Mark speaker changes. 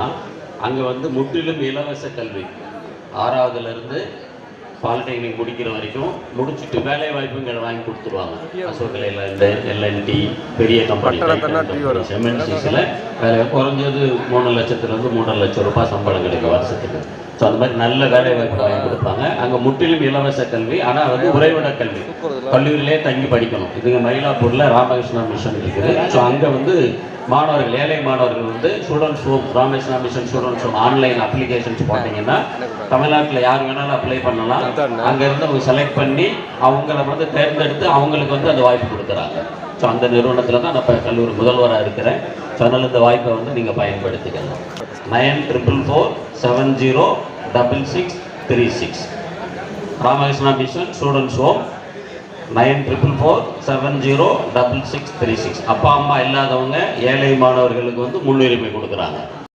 Speaker 1: தான். அங்கே வந்து முற்றிலும் இலவச கல்வி, 6வதுலேருந்து பாலிடெக்னிக் முடிக்கிற வரைக்கும் முடிச்சுட்டு வேலை வாய்ப்புங்களை வாங்கி கொடுத்துருவாங்க. அசோக் லேலண்ட், எல்என்டி, பெரிய கம்பெனி எம்என்சிஸில் வேலை குறைஞ்சது 3 லட்சத்துலேருந்து 3.5 லட்சம் ரூபாய் சம்பளம் கிடைக்கும் வருஷத்துக்கு. ஸோ அந்த மாதிரி நல்ல வேலை வாய்ப்பு வாங்கி கொடுப்பாங்க. அங்கே முற்றிலும் இலவச கல்வி, ஆனால் வந்து உறைவிட கல்வி, கல்லூரியிலே தங்கி படிக்கணும். இதுங்க மயிலாப்பூரில் ராமகிருஷ்ணா மிஷன் இருக்குது. ஸோ அங்கே வந்து மாணவர்கள், ஏழை மாணவர்கள் வந்து students home, Ramakrishna mission students home online applications போட்டிங்கன்னா தமிழ்நாட்டில் யார் வேணாலும் அப்ளை பண்ணலாம். அங்கேருந்து அவங்க செலக்ட் பண்ணி அவங்கள வந்து தேர்ந்தெடுத்து அவங்களுக்கு வந்து அந்த வாய்ப்பு கொடுக்குறாங்க. ஸோ அந்த நிறுவனத்தில் தான் நான் கல்லூரி முதல்வராக இருக்கிறேன். ஸோ அதனால் இந்த வாய்ப்பை வந்து நீங்கள் பயன்படுத்திக்கலாம். 9444706636 ராமகிருஷ்ணா மிஷன் ஸ்டூடெண்ட்ஸ் ஹோம் 9444706636. அப்பா அம்மா இல்லாதவங்க, ஏழை மாணவர்களுக்கு வந்து முன்னுரிமை கொடுக்குறாங்க.